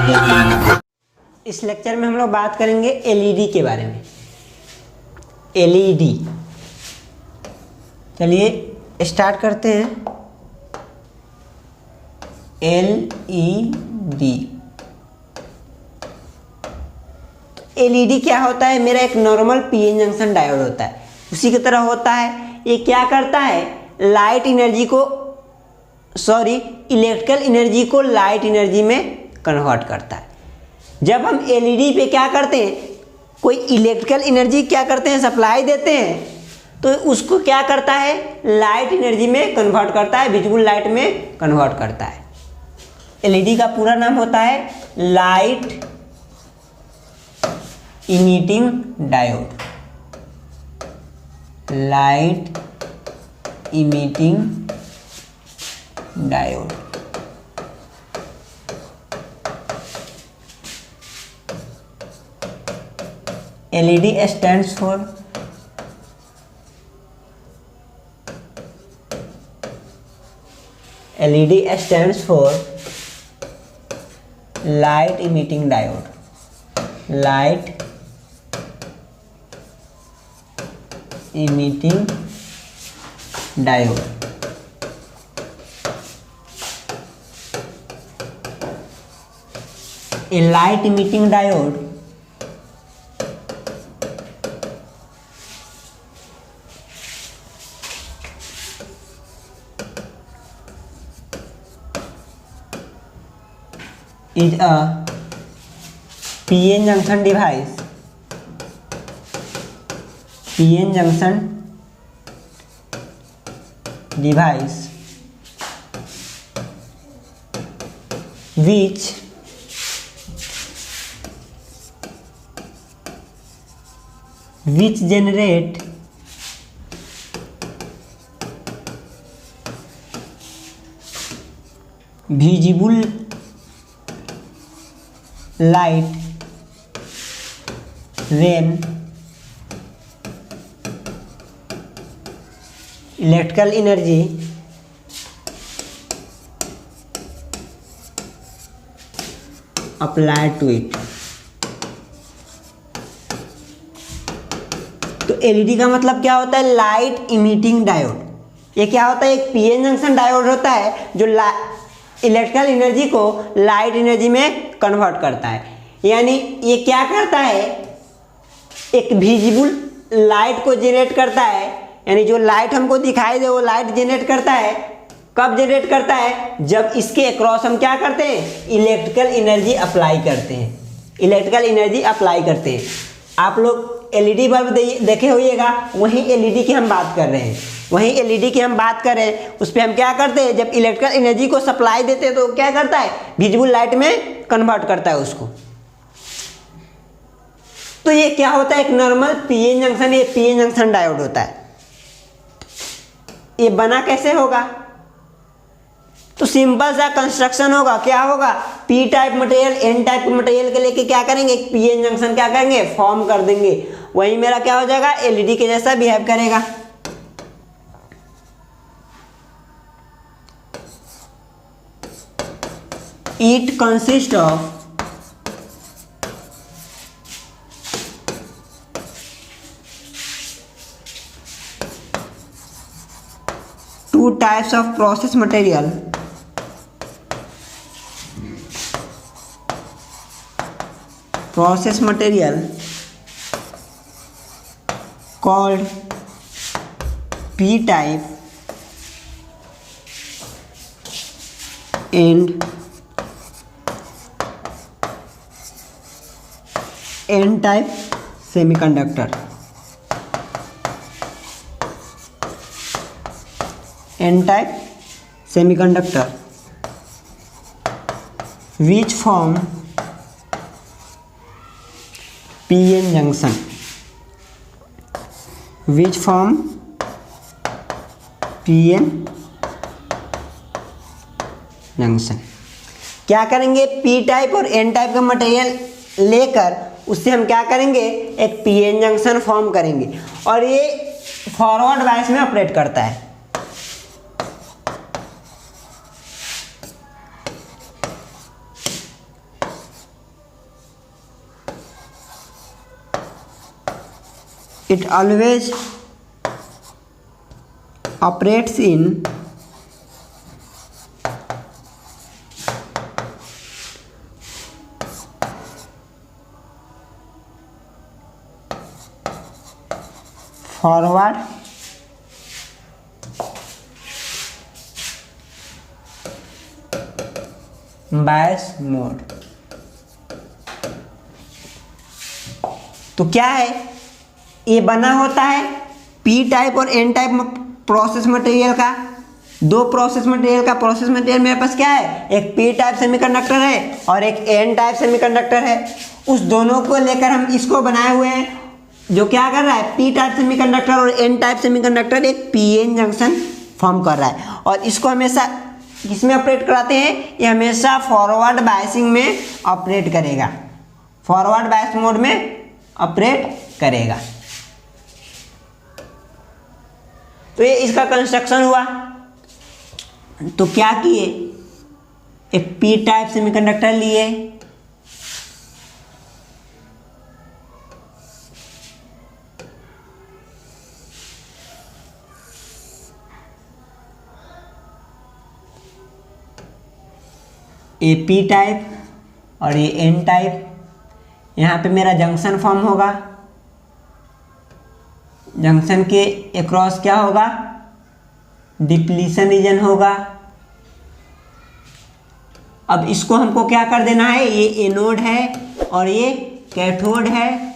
इस लेक्चर में हम लोग बात करेंगे एलईडी के बारे में। एलईडी, चलिए स्टार्ट करते हैं। एलईडी, एलईडी क्या होता है? मेरा एक नॉर्मल पीएन जंक्शन डायोड होता है, उसी की तरह होता है। ये क्या करता है? लाइट एनर्जी को, इलेक्ट्रिकल एनर्जी को लाइट एनर्जी में कन्वर्ट करता है। जब हम एलईडी पे क्या करते हैं, कोई इलेक्ट्रिकल एनर्जी क्या करते हैं, सप्लाई देते हैं, तो उसको क्या करता है, लाइट एनर्जी में कन्वर्ट करता है, विजिबल लाइट में कन्वर्ट करता है। एलईडी का पूरा नाम होता है light emitting diode. Light emitting diode. LED stands for light emitting diode. Light emitting diode. A light emitting diode is a PN junction device. PN junction device which generate visible light when electrical energy applied to it। तो LED का मतलब क्या होता है? Light emitting diode. ये क्या होता है? एक पीएन जंक्शन डायोड होता है जो इलेक्ट्रिकल एनर्जी को लाइट एनर्जी में कन्वर्ट करता है। यानी ये क्या करता है? एक विजिबल लाइट को जनरेट करता है। यानी जो लाइट हमको दिखाई दे वो लाइट जनरेट करता है। कब जनरेट करता है? जब इसके अक्रॉस हम क्या करते हैं, इलेक्ट्रिकल एनर्जी अप्लाई करते हैं। इलेक्ट्रिकल एनर्जी अप्लाई करते हैं। आप लोग एलईडी बल्ब देखे होइएगा, वहीं एलईडी की हम बात कर रहे हैं। वहीं एलईडी की हम बात कर रहे हैं, उस पर हम क्या करते हैं, जब इलेक्ट्रिकल एनर्जी को सप्लाई देते हैं तो क्या करता है, विजिबल लाइट में कन्वर्ट करता है उसको। तो ये क्या होता है? एक नॉर्मल पीएन जंक्शन, ये पीएन जंक्शन डायोड होता है। ये बना कैसे होगा? तो सिंपल सा कंस्ट्रक्शन होगा। क्या होगा? P type material N type material के लेके क्या करेंगे, एक पीएन जंक्शन क्या करेंगे, फॉर्म कर देंगे। वही मेरा क्या हो जाएगा, एलईडी के जैसा बिहेव करेगा। It consists of two types of process material. Process material called P type and N type semiconductor। N type semiconductor which form PN junction, which form PN junction. क्या करेंगे, पी टाइप और N type का material लेकर उससे हम क्या करेंगे, एक पीएन जंक्शन फॉर्म करेंगे और ये फॉरवर्ड बायस में ऑपरेट करता है। it always operates in forward bias mode। तो क्या है, ये बना होता है पी टाइप और एन टाइप प्रोसेस मटेरियल का। दो प्रोसेस मटेरियल का प्रोसेस मटेरियल मेरे पास क्या है, एक पी टाइप सेमीकंडक्टर है और एक एन टाइप सेमीकंडक्टर है। उस दोनों को लेकर हम इसको बनाए हुए हैं, जो क्या कर रहा है, पी टाइप सेमीकंडक्टर और एन टाइप सेमीकंडक्टर एक पीएन जंक्शन फॉर्म कर रहा है। और इसको हमेशा किसमें ऑपरेट कराते हैं, ये हमेशा फॉरवर्ड बायसिंग में ऑपरेट करेगा, फॉरवर्ड बायस मोड में ऑपरेट करेगा। तो ये इसका कंस्ट्रक्शन हुआ। तो क्या किए, एक पी टाइप सेमीकंडक्टर लिए, ये पी टाइप और ये एन टाइप। यहाँ पे मेरा जंक्शन फॉर्म होगा, जंक्शन के अक्रॉस क्या होगा, डिप्लीशन रीजन होगा। अब इसको हमको क्या कर देना है, ये एनोड है और ये कैथोड है,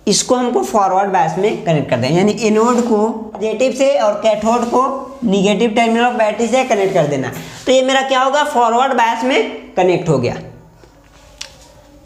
इसको हमको फॉरवर्ड बायस में कनेक्ट कर देना, यानी एनोड को पॉजिटिव से और कैथोड को निगेटिव टर्मिनल ऑफ बैटरी से कनेक्ट कर देना। तो ये मेरा क्या होगा, फॉरवर्ड बायस में कनेक्ट हो गया।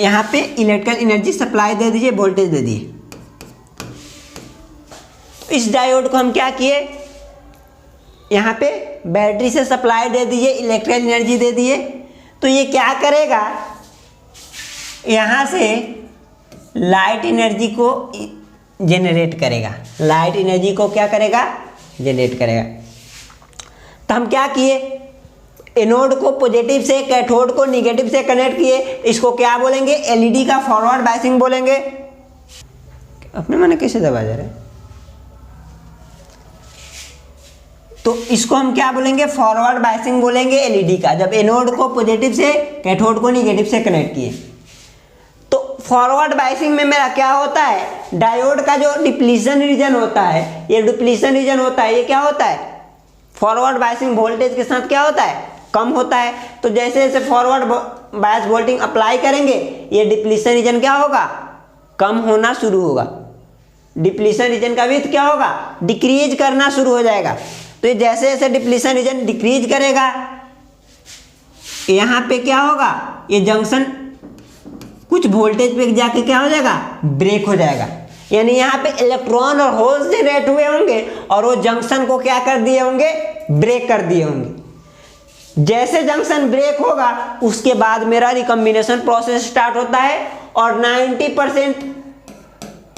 यहाँ पे इलेक्ट्रिकल एनर्जी सप्लाई दे दीजिए, वोल्टेज दे दिए। इस डायोड को हम क्या किए, यहाँ पे बैटरी से सप्लाई दे दीजिए, इलेक्ट्रिकल एनर्जी दे दिए। तो ये क्या करेगा, यहाँ से लाइट एनर्जी को जनरेट करेगा, लाइट एनर्जी को क्या करेगा, जनरेट करेगा। तो हम क्या किए, एनोड को पॉजिटिव से कैथोड को निगेटिव से कनेक्ट किए। इसको क्या बोलेंगे, एलईडी का फॉरवर्ड बायसिंग बोलेंगे। अपने माने कैसे दबा जा रहे हैं, तो इसको हम क्या बोलेंगे, फॉरवर्ड बायसिंग बोलेंगे एलईडी का, जब एनोड को पॉजिटिव से कैथोड को निगेटिव से कनेक्ट किए। तो फॉरवर्ड बायसिंग में मेरा क्या होता है, डायोड का जो डिप्लीशन रीजन होता है, ये डिप्लीशन रीजन होता है, ये क्या होता है, फॉरवर्ड बायसिंग वोल्टेज के साथ क्या होता है, कम होता है। तो जैसे जैसे फॉरवर्ड बायस वोल्टेज अप्लाई करेंगे, ये डिप्लीशन रीजन क्या होगा, कम होना शुरू होगा। डिप्लीशन रीजन का विड्थ क्या होगा, डिक्रीज करना शुरू हो जाएगा। तो ये जैसे जैसे डिप्लीशन रीजन डिक्रीज करेगा, यहाँ पे क्या होगा, ये जंक्शन कुछ वोल्टेज पे जाके क्या हो जाएगा, ब्रेक हो जाएगा। यानी यहाँ पे इलेक्ट्रॉन और होल्स जनरेट हुए होंगे और वो जंक्शन को क्या कर दिए होंगे, ब्रेक कर दिए होंगे। जैसे जंक्शन ब्रेक होगा उसके बाद मेरा रिकम्बिनेशन प्रोसेस स्टार्ट होता है और 90%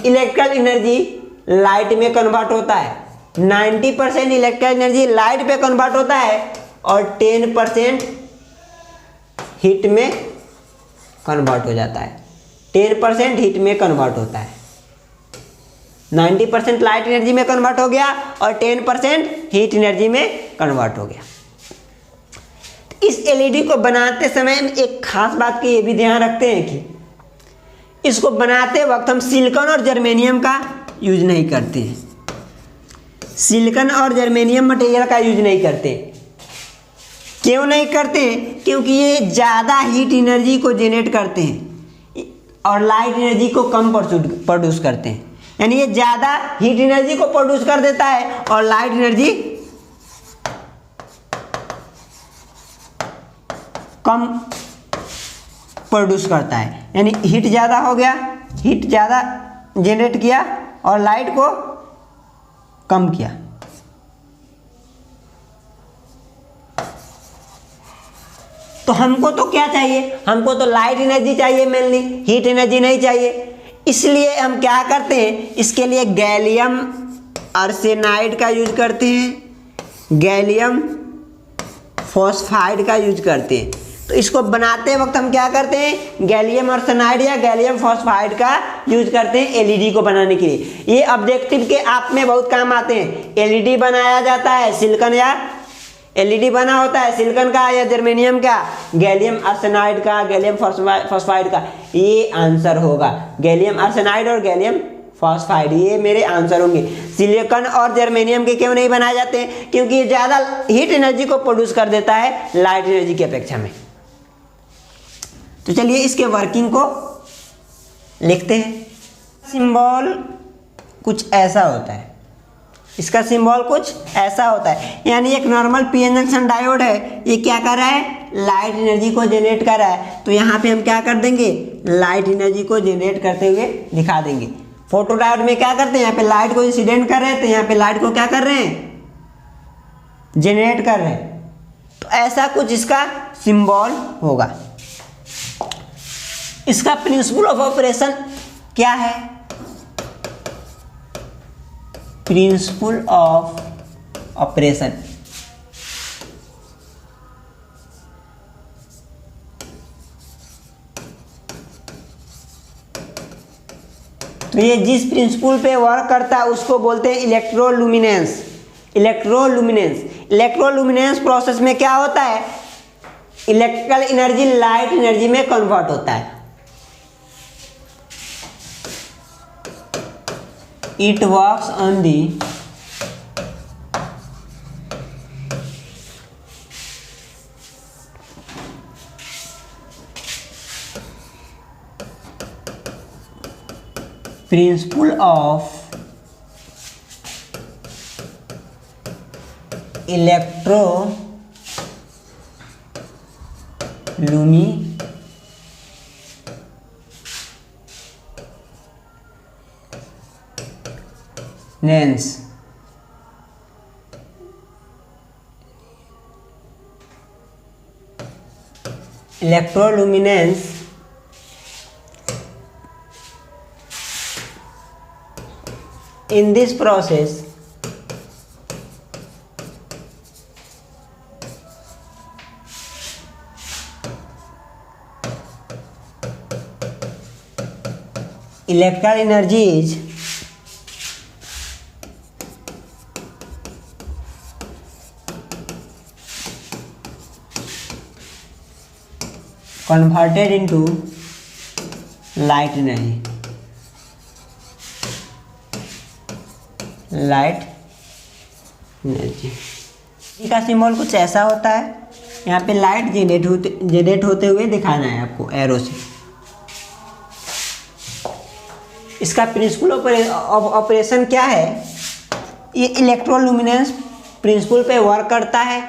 इलेक्ट्रिकल एनर्जी लाइट में कन्वर्ट होता है, 90% इलेक्ट्रिकल एनर्जी लाइट पे कन्वर्ट होता है और 10% हीट में कन्वर्ट हो जाता है, 10% हीट में कन्वर्ट होता है। 90% लाइट एनर्जी में कन्वर्ट हो गया और 10% हीट एनर्जी में कन्वर्ट हो गया। इस एलईडी को बनाते समय एक खास बात की ये भी ध्यान रखते हैं कि इसको बनाते वक्त हम सिलिकॉन और जर्मेनियम का यूज नहीं करते हैं, सिलिकॉन और जर्मेनियम मटेरियल का यूज नहीं करते। क्यों नहीं करते, क्योंकि ये ज़्यादा हीट एनर्जी को जनरेट करते हैं और लाइट एनर्जी को कम प्रोड्यूस करते हैं। यानी ये ज़्यादा हीट एनर्जी को प्रोड्यूस कर देता है और लाइट एनर्जी कम प्रोड्यूस करता है। यानी हीट ज़्यादा हो गया, हीट ज़्यादा जनरेट किया और लाइट को कम किया। तो हमको तो क्या चाहिए, हमको तो लाइट एनर्जी चाहिए, मेनली हीट एनर्जी नहीं चाहिए। इसलिए हम क्या करते हैं, इसके लिए गैलियम आर्सेनाइड का यूज करते हैं, गैलियम फॉस्फाइड का यूज करते हैं। तो इसको बनाते वक्त हम क्या करते हैं, गैलियम आर्सेनाइड या गैलियम फॉस्फाइड का यूज करते हैं एलईडी को बनाने के लिए। ये ऑब्जेक्टिव के आप में बहुत काम आते हैं। एलईडी बनाया जाता है सिलिकॉन या एलईडी बना होता है सिलिकॉन का या जर्मेनियम का, गैलियम आर्सेनाइड का, गैलियम फॉस्फाइड का। ये आंसर होगा गैलियम आर्सेनाइड और गैलियम फॉस्फाइड, ये मेरे आंसर होंगे। सिलिकॉन और जर्मेनियम के क्यों नहीं बनाए जाते हैं, क्योंकि ये ज़्यादा हीट एनर्जी को प्रोड्यूस कर देता है लाइट एनर्जी की अपेक्षा में। तो चलिए इसके वर्किंग को लिखते हैं। सिंबल कुछ ऐसा होता है, इसका सिंबल कुछ ऐसा होता है, यानी एक नॉर्मल पीएन जंक्शन डायोड है, ये क्या कर रहा है, लाइट एनर्जी को जनरेट कर रहा है। तो यहाँ पे हम क्या कर देंगे, लाइट एनर्जी को जनरेट करते हुए दिखा देंगे। फोटो डायोड में क्या करते हैं, यहाँ पे लाइट को इंसिडेंट कर रहे हैं, तो यहाँ पे लाइट को क्या कर रहे हैं, जनरेट कर रहे हैं। तो ऐसा कुछ इसका सिंबल होगा। इसका प्रिंसिपल ऑफ ऑपरेशन क्या है, प्रिंसिपल ऑफ ऑपरेशन तो ये जिस प्रिंसिपल पे वर्क करता है उसको बोलते हैं इलेक्ट्रोलुमिनेंस। इलेक्ट्रोलुमिनेंस प्रोसेस में क्या होता है, इलेक्ट्रिकल एनर्जी लाइट एनर्जी में कन्वर्ट होता है। It works on the principle of electroluminescence। इलेक्ट्रोलुमिनेंस in this process electrical energy is converted into light energy। Light energy इसका सिंबल कुछ ऐसा होता है, यहाँ पे लाइट जनरेट होते हुए दिखाना है आपको एरो से। इसका प्रिंसिपल ऑफ ऑपरेशन क्या है, ये इलेक्ट्रोलुमिनेंस प्रिंसिपल पे वर्क करता है।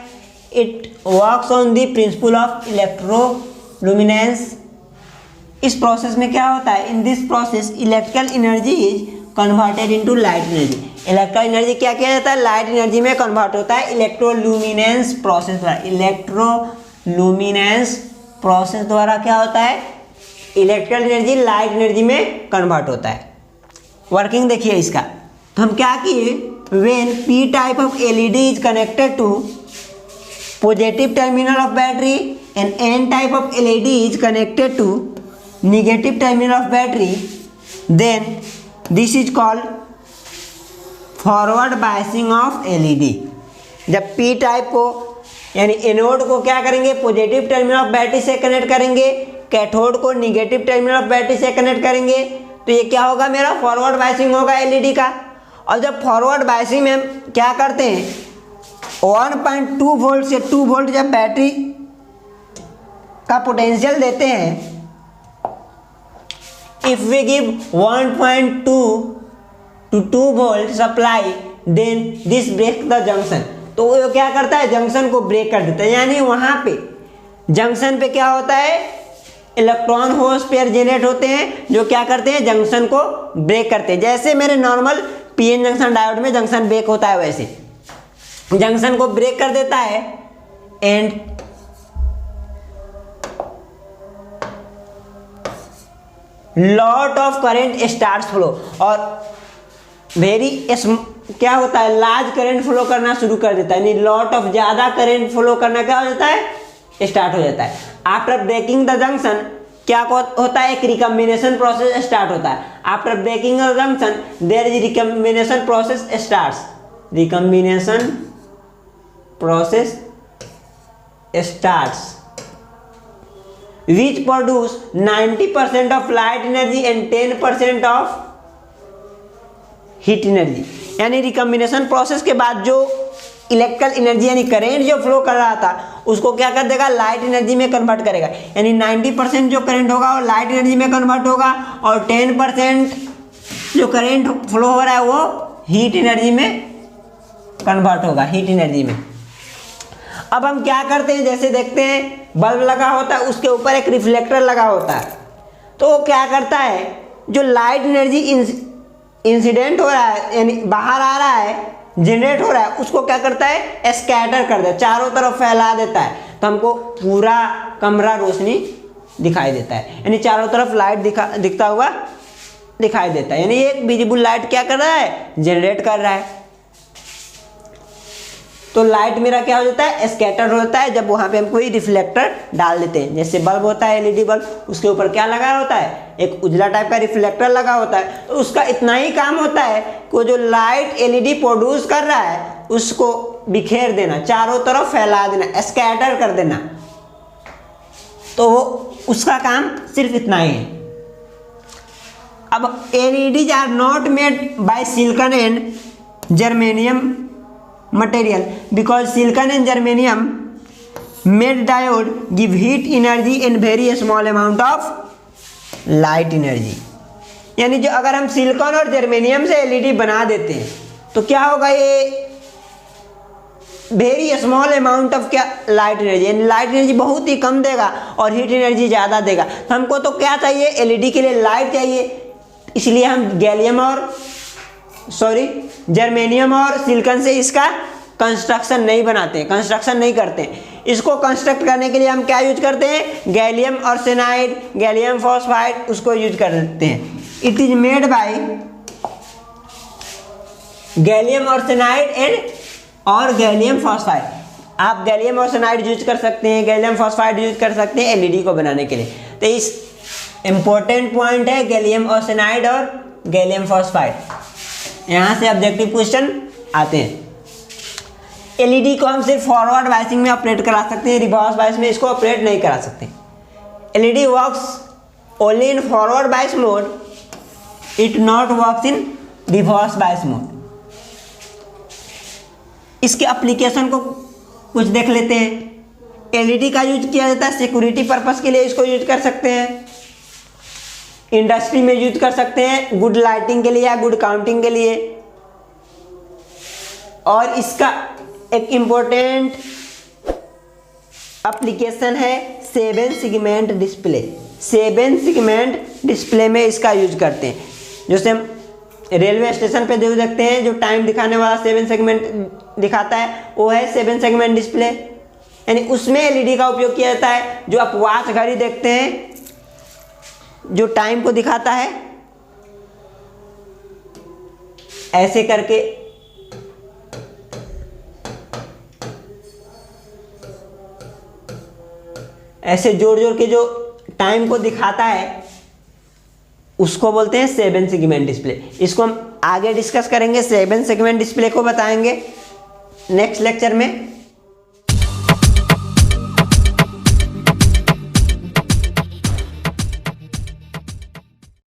It works on the principle of electroluminescence. इस प्रोसेस में क्या होता है, in this process electrical energy is converted into light energy. Electrical energy क्या किया जाता है, लाइट एनर्जी में कन्वर्ट होता है इलेक्ट्रोलुमिनेंस प्रोसेस द्वारा। इलेक्ट्रोलुमिनेंस प्रोसेस द्वारा क्या होता है, इलेक्ट्रिकल एनर्जी लाइट एनर्जी में कन्वर्ट होता है। वर्किंग देखिए इसका, तो हम क्या किए, when P type of LED is connected to positive terminal of battery and N type of LED is connected to negative terminal of battery, then this is called forward biasing of LED. जब P type को यानी anode को क्या करेंगे, positive terminal of battery से connect करेंगे, cathode को negative terminal of battery से कनेक्ट करेंगे, तो ये क्या होगा, मेरा फॉरवर्ड बायसिंग होगा एलईडी का। और जब फॉरवर्ड बायसिंग में हम क्या करते हैं, 1.2 वोल्ट से 2 वोल्ट जब बैटरी का पोटेंशियल देते हैं, if we give 1.2 to 2 volt supply then this break the junction। तो वो क्या करता है, जंक्शन को ब्रेक कर देता है। यानी वहाँ पे जंक्शन पे क्या होता है, इलेक्ट्रॉन होल्स पेयर जनरेट होते हैं जो क्या करते हैं, जंक्शन को ब्रेक करते हैं। जैसे मेरे नॉर्मल पीएन जंक्शन डायोड में जंक्शन ब्रेक होता है, वैसे जंक्शन को ब्रेक कर देता है and lot of current starts flow, और वेरी क्या होता है, लार्ज करंट फ्लो करना शुरू कर देता है। यानी लॉट ऑफ ज़्यादा करंट फ्लो करना क्या हो जाता है, स्टार्ट हो जाता है। आफ्टर ब्रेकिंग द जंक्शन क्या होता है, एक रिकम्बिनेशन प्रोसेस स्टार्ट होता है। After breaking the junction there is recombination process starts, recombination process starts which produce 90% of light energy and 10% of heat energy. यानी रिकम्बिनेशन प्रोसेस के बाद जो इलेक्ट्रिकल एनर्जी यानी करेंट जो फ्लो कर रहा था उसको क्या कर देगा, लाइट एनर्जी में कन्वर्ट करेगा। यानी 90% जो करंट होगा वो लाइट एनर्जी में कन्वर्ट होगा और 10% जो करंट फ्लो हो रहा है वो हीट एनर्जी में कन्वर्ट होगा, हीट एनर्जी में। अब हम क्या करते हैं, जैसे देखते हैं बल्ब लगा होता है उसके ऊपर एक रिफ्लेक्टर लगा होता है, तो वो क्या करता है, जो लाइट एनर्जी इंसिडेंट हो रहा है यानी बाहर आ रहा है, जनरेट हो रहा है, उसको क्या करता है, स्कैटर कर देता है, चारों तरफ फैला देता है, तो हमको पूरा कमरा रोशनी दिखाई देता है। यानी चारों तरफ लाइट दिखता हुआ दिखाई देता है। यानी एक विजिबल लाइट क्या कर रहा है, जनरेट कर रहा है। तो लाइट मेरा क्या हो जाता है, स्कैटर होता है जब वहाँ पे हम कोई रिफ्लेक्टर डाल देते हैं। जैसे बल्ब होता है एलईडी बल्ब, उसके ऊपर क्या लगा होता है, एक उजला टाइप का रिफ्लेक्टर लगा होता है। तो उसका इतना ही काम होता है कि जो लाइट एलईडी प्रोड्यूस कर रहा है उसको बिखेर देना, चारों तरफ फैला देना, स्कैटर कर देना। तो वो उसका काम सिर्फ इतना ही है। अब LEDs are not made by silicon and germanium material because silicon and germanium made diode give heat energy and very small amount of light energy। यानी जो अगर हम सिलिकॉन और जर्मेनियम से एलईडी बना देते हैं तो क्या होगा, ये वेरी स्मॉल अमाउंट ऑफ क्या, लाइट एनर्जी, यानी लाइट एनर्जी बहुत ही कम देगा और हीट एनर्जी ज़्यादा देगा। तो हमको तो क्या चाहिए, एलईडी के लिए लाइट चाहिए, इसलिए हम जर्मेनियम और सिलिकॉन से इसका कंस्ट्रक्शन नहीं बनाते, कंस्ट्रक्शन नहीं करते। इसको कंस्ट्रक्ट करने के लिए हम क्या यूज करते हैं, गैलियम आर्सेनाइड, गैलियम फॉस्फाइड, उसको यूज करते हैं। It is made by gallium arsenide and और गैलियम फॉस्फाइड। आप गैलियम आर्सेनाइड यूज कर सकते हैं, गैलियम फॉस्फाइड यूज कर सकते हैं एलईडी को बनाने के लिए। तो इस इंपॉर्टेंट पॉइंट है गैलियम आर्सेनाइड और गैलियम फॉस्फाइड, यहाँ से ऑब्जेक्टिव क्वेश्चन आते हैं। एलईडी को हम सिर्फ फॉरवर्ड बायसिंग में ऑपरेट करा सकते हैं, रिवर्स बायस में इसको ऑपरेट नहीं करा सकते। LED works only in forward bias mode, it not works in reverse bias mode. इसके एप्लीकेशन को कुछ देख लेते हैं। एलईडी का यूज किया जाता है सिक्योरिटी पर्पस के लिए, इसको यूज कर सकते हैं, इंडस्ट्री में यूज कर सकते हैं, गुड लाइटिंग के लिए या गुड काउंटिंग के लिए। और इसका एक इम्पोर्टेंट एप्लीकेशन है 7 सेगमेंट डिस्प्ले। 7 सेगमेंट डिस्प्ले में इसका यूज करते हैं। जैसे हम रेलवे स्टेशन पे जो देखते हैं, जो टाइम दिखाने वाला 7 सेगमेंट दिखाता है, वो है 7 सेगमेंट डिस्प्ले। यानी उसमें एलईडी का उपयोग किया जाता है। जो आप वॉच घड़ी देखते हैं जो टाइम को दिखाता है ऐसे करके, ऐसे जोड़ जोड़ के जो टाइम को दिखाता है उसको बोलते हैं 7 सेगमेंट डिस्प्ले। इसको हम आगे डिस्कस करेंगे, 7 सेगमेंट डिस्प्ले को बताएंगे नेक्स्ट लेक्चर में।